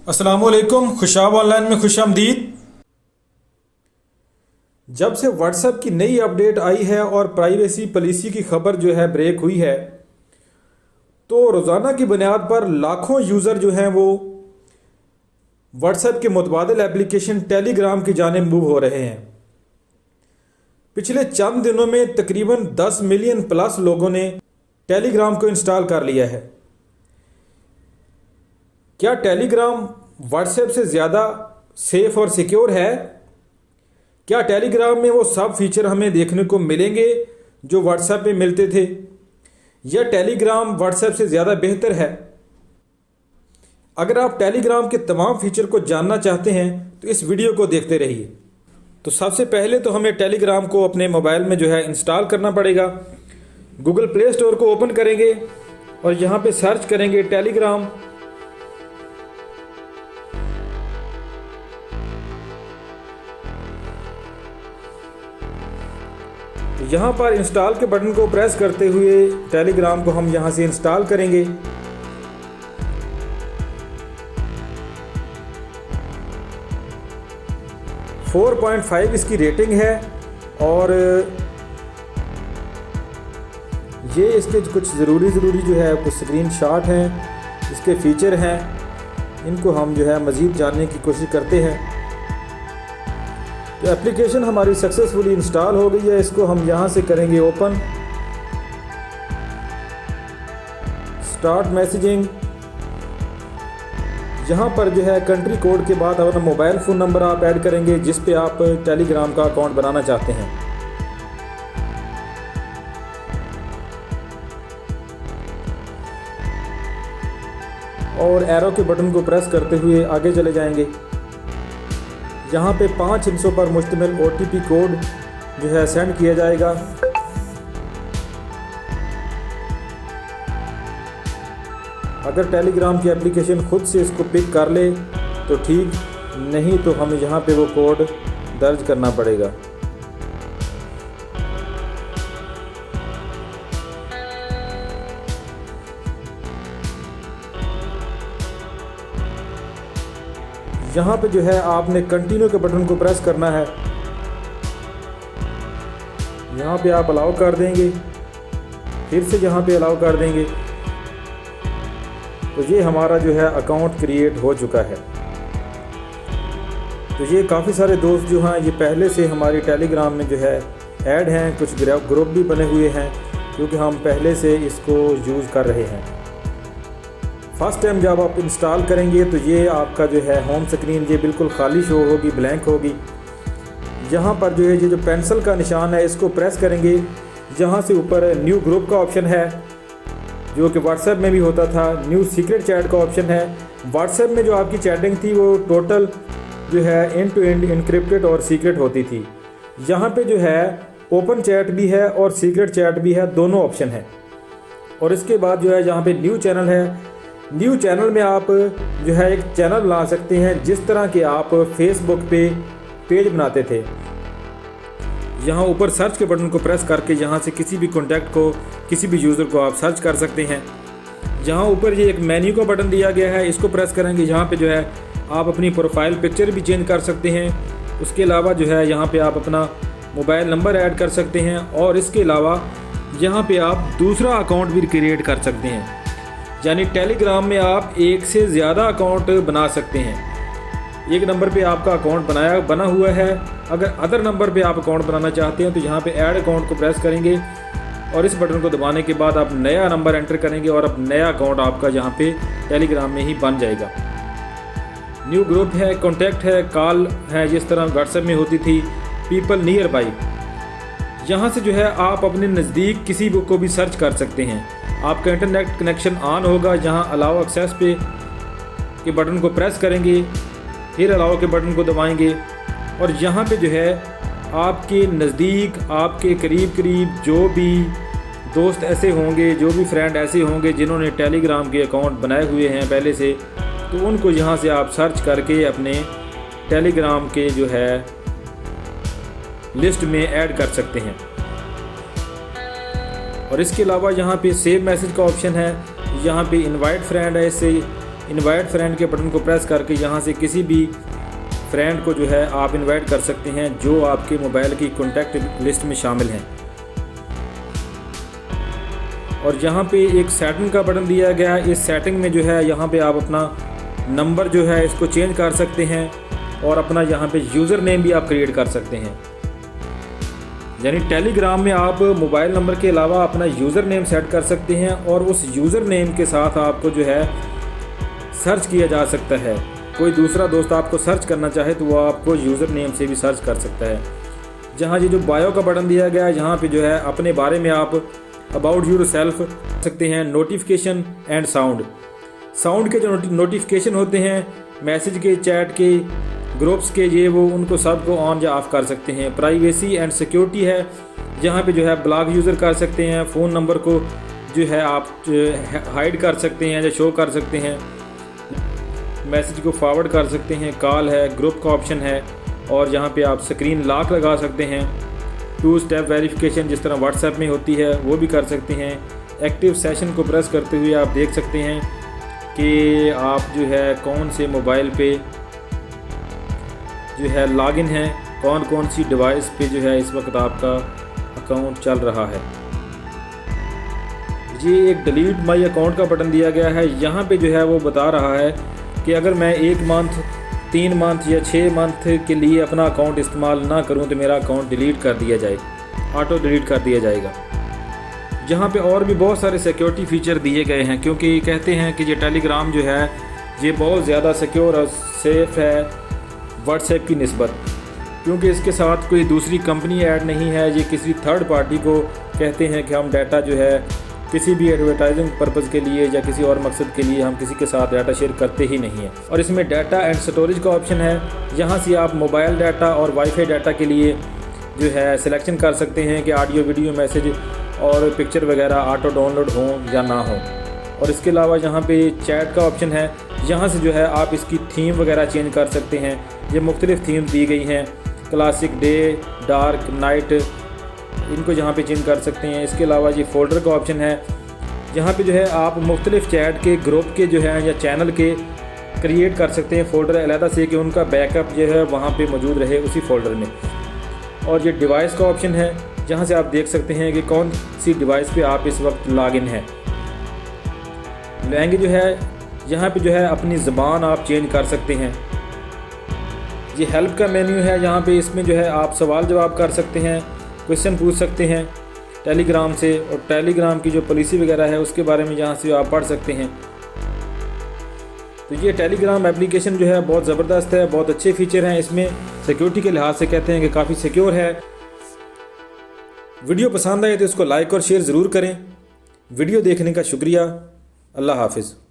अस्सलामुअलैकुम, खुशाब ऑनलाइन में खुश आमदीद। जब से व्हाट्सएप की नई अपडेट आई है और प्राइवेसी पॉलिसी की खबर जो है ब्रेक हुई है, तो रोज़ाना की बुनियाद पर लाखों यूज़र जो हैं वो व्हाट्सएप के मुतबादिल एप्लीकेशन टेलीग्राम की जानिब मूव हो रहे हैं। पिछले चंद दिनों में तकरीबन 10 मिलियन प्लस लोगों ने टेलीग्राम को इंस्टॉल कर लिया है। क्या टेलीग्राम व्हाट्सएप से ज़्यादा सेफ और सिक्योर है? क्या टेलीग्राम में वो सब फीचर हमें देखने को मिलेंगे जो व्हाट्सएप में मिलते थे, या टेलीग्राम व्हाट्सएप से ज़्यादा बेहतर है? अगर आप टेलीग्राम के तमाम फीचर को जानना चाहते हैं तो इस वीडियो को देखते रहिए। तो सबसे पहले तो हमें टेलीग्राम को अपने मोबाइल में जो है इंस्टॉल करना पड़ेगा। गूगल प्ले स्टोर को ओपन करेंगे और यहाँ पे सर्च करेंगे टेलीग्राम। यहाँ पर इंस्टॉल के बटन को प्रेस करते हुए टेलीग्राम को हम यहाँ से इंस्टॉल करेंगे। फोर 4.5 इसकी रेटिंग है और ये इसके कुछ ज़रूरी जो है कुछ स्क्रीन शॉट हैं, इसके फीचर हैं, इनको हम जो है मज़ीद जानने की कोशिश करते हैं। तो एप्लीकेशन हमारी सक्सेसफुली इंस्टॉल हो गई है। इसको हम यहाँ से करेंगे ओपन, स्टार्ट मैसेजिंग। यहाँ पर जो है कंट्री कोड के बाद अपना मोबाइल फ़ोन नंबर आप ऐड करेंगे जिस पे आप टेलीग्राम का अकाउंट बनाना चाहते हैं। और एरो के बटन को प्रेस करते हुए आगे चले जाएंगे। यहाँ पे 5 हिस्सों पर मुश्तमिल OTP कोड जो है सेंड किया जाएगा। अगर टेलीग्राम की एप्लीकेशन खुद से इसको पिक कर ले तो ठीक, नहीं तो हमें यहाँ पे वो कोड दर्ज करना पड़ेगा। यहाँ पे जो है आपने कंटिन्यू के बटन को प्रेस करना है। यहाँ पे आप अलाउ कर देंगे, फिर से यहाँ पे अलाउ कर देंगे, तो ये हमारा जो है अकाउंट क्रिएट हो चुका है। तो ये काफ़ी सारे दोस्त जो हैं ये पहले से हमारी टेलीग्राम में जो है ऐड हैं, कुछ ग्रुप भी बने हुए हैं क्योंकि हम पहले से इसको यूज़ कर रहे हैं। फर्स्ट टाइम जब आप इंस्टॉल करेंगे तो ये आपका जो है होम स्क्रीन ये बिल्कुल खाली शो होगी, ब्लैंक होगी। यहाँ पर जो है ये जो पेंसिल का निशान है इसको प्रेस करेंगे। यहाँ से ऊपर न्यू ग्रुप का ऑप्शन है जो कि व्हाट्सएप में भी होता था। न्यू सीक्रेट चैट का ऑप्शन है। व्हाट्सएप में जो आपकी चैटिंग थी वो टोटल जो है एंड टू एंड इनक्रिप्टेड और सीक्रेट होती थी। यहाँ पे जो है ओपन चैट भी है और सीक्रेट चैट भी है, दोनों ऑप्शन हैं। और इसके बाद जो है यहाँ पे न्यू चैनल है। न्यू चैनल में आप जो है एक चैनल बना सकते हैं जिस तरह के आप फेसबुक पे पेज बनाते थे। यहाँ ऊपर सर्च के बटन को प्रेस करके यहाँ से किसी भी कॉन्टैक्ट को, किसी भी यूज़र को आप सर्च कर सकते हैं। यहाँ ऊपर ये एक मेन्यू का बटन दिया गया है, इसको प्रेस करेंगे। यहाँ पे जो है आप अपनी प्रोफाइल पिक्चर भी चेंज कर सकते हैं। उसके अलावा जो है यहाँ पे आप अपना मोबाइल नंबर ऐड कर सकते हैं और इसके अलावा यहाँ पे आप दूसरा अकाउंट भी क्रिएट कर सकते हैं। यानी टेलीग्राम में आप एक से ज़्यादा अकाउंट बना सकते हैं। एक नंबर पे आपका अकाउंट बना हुआ है, अगर अदर नंबर पे आप अकाउंट बनाना चाहते हैं तो यहाँ पे ऐड अकाउंट को प्रेस करेंगे और इस बटन को दबाने के बाद आप नया नंबर एंटर करेंगे और अब नया अकाउंट आपका यहाँ पे टेलीग्राम में ही बन जाएगा। न्यू ग्रुप है, कॉन्टैक्ट है, कॉल है, जिस तरह व्हाट्सएप में होती थी, पीपल नियर बाई। यहाँ से जो है आप अपने नज़दीक किसी बुक को भी सर्च कर सकते हैं। आपका इंटरनेट कनेक्शन ऑन होगा, जहाँ अलाउ एक्सेस पे के बटन को प्रेस करेंगे, फिर अलाउ के बटन को दबाएंगे और यहाँ पे जो है आपके नज़दीक, आपके करीब जो भी दोस्त ऐसे होंगे, जो भी फ्रेंड ऐसे होंगे जिन्होंने टेलीग्राम के अकाउंट बनाए हुए हैं पहले से, तो उनको यहाँ से आप सर्च करके अपने टेलीग्राम के जो है लिस्ट में ऐड कर सकते हैं। और इसके अलावा यहाँ पे सेव मैसेज का ऑप्शन है, यहाँ पे इनवाइट फ्रेंड है, इससे इनवाइट फ्रेंड के बटन को प्रेस करके यहाँ से किसी भी फ्रेंड को जो है आप इनवाइट कर सकते हैं जो आपके मोबाइल की कॉन्टैक्ट लिस्ट में शामिल हैं। और यहाँ पे एक सेटिंग का बटन दिया गया है। इस सेटिंग में जो है यहाँ पे आप अपना नंबर जो है इसको चेंज कर सकते हैं और अपना यहाँ पे यूज़र नेम भी आप क्रिएट कर सकते हैं। यानी टेलीग्राम में आप मोबाइल नंबर के अलावा अपना यूज़र नेम सेट कर सकते हैं और उस यूज़र नेम के साथ आपको जो है सर्च किया जा सकता है। कोई दूसरा दोस्त आपको सर्च करना चाहे तो वो आपको यूज़र नेम से भी सर्च कर सकता है। जहाँ ये जो बायो का बटन दिया गया है यहाँ पे जो है अपने बारे में आप अबाउट यूर सेल्फ सकते हैं। नोटिफिकेशन एंड साउंड के जो नोटिफिकेशन होते हैं मैसेज के, चैट के, ग्रुप्स के, ये वो उनको सबको ऑन या ऑफ कर सकते हैं। प्राइवेसी एंड सिक्योरिटी है, जहाँ पे जो है ब्लॉक यूज़र कर सकते हैं। फ़ोन नंबर को जो है आप हाइड कर सकते हैं या शो कर सकते हैं। मैसेज को फॉरवर्ड कर सकते हैं। कॉल है, ग्रुप का ऑप्शन है और यहाँ पे आप स्क्रीन लॉक लगा सकते हैं। 2 स्टेप वेरिफिकेशन जिस तरह व्हाट्सएप में होती है वो भी कर सकते हैं। एक्टिव सेशन को प्रेस करते हुए आप देख सकते हैं कि आप जो है कौन से मोबाइल पे जो है लॉगिन है, कौन कौन सी डिवाइस पे जो है इस वक्त आपका अकाउंट चल रहा है। ये एक डिलीट माई अकाउंट का बटन दिया गया है। यहाँ पे जो है वो बता रहा है कि अगर मैं 1 मंथ, 3 मंथ या 6 मंथ के लिए अपना अकाउंट इस्तेमाल ना करूँ तो मेरा अकाउंट डिलीट कर दिया जाए, ऑटो डिलीट कर दिया जाएगा। जहाँ पे और भी बहुत सारे सिक्योरिटी फीचर दिए गए हैं, क्योंकि कहते हैं कि ये टेलीग्राम जो है ये बहुत ज़्यादा सिक्योर और सेफ़ है व्हाट्सएप की निस्बत, क्योंकि इसके साथ कोई दूसरी कंपनी ऐड नहीं है। ये किसी थर्ड पार्टी को कहते हैं कि हम डाटा जो है किसी भी एडवर्टाइजिंग पर्पज़ के लिए या किसी और मकसद के लिए हम किसी के साथ डाटा शेयर करते ही नहीं हैं। और इसमें डाटा एंड स्टोरेज का ऑप्शन है, यहाँ से आप मोबाइल डाटा और वाईफाई डाटा के लिए जो है सिलेक्शन कर सकते हैं कि ऑडियो, वीडियो, मैसेज और पिक्चर वगैरह ऑटो डाउनलोड हों या ना हो। और इसके अलावा यहाँ पे चैट का ऑप्शन है, यहाँ से जो है आप इसकी थीम वगैरह चेंज कर सकते हैं। ये मुख्तलिफ़ थीम दी गई हैं, क्लासिक, डे, डार्क, नाइट, इनको यहाँ पे चेंज कर सकते हैं। इसके अलावा ये फ़ोल्डर का ऑप्शन है, यहाँ पे जो है आप मुख्तलिफ़ चैट के, ग्रुप के जो है या चैनल के क्रिएट कर सकते हैं फ़ोल्डर अलहदा से कि उनका बैकअप जो है वहाँ पे मौजूद रहे उसी फ़ोल्डर में। और ये डिवाइस का ऑप्शन है, जहाँ से आप देख सकते हैं कि कौन सी डिवाइस पे आप इस वक्त लॉगिन है। लैंग्वेज जो है यहाँ पे जो है अपनी ज़बान आप चेंज कर सकते हैं। ये हेल्प का मेन्यू है, यहाँ पे इसमें जो है आप सवाल जवाब कर सकते हैं, क्वेश्चन पूछ सकते हैं टेलीग्राम से, और टेलीग्राम की जो पॉलिसी वगैरह है उसके बारे में यहाँ से आप पढ़ सकते हैं। तो ये टेलीग्राम एप्लीकेशन जो है बहुत ज़बरदस्त है, बहुत अच्छे फीचर हैं इसमें। सिक्योरिटी के लिहाज से कहते हैं कि काफ़ी सिक्योर है। वीडियो पसंद आए तो इसको लाइक और शेयर ज़रूर करें। वीडियो देखने का शुक्रिया। अल्लाह हाफिज़।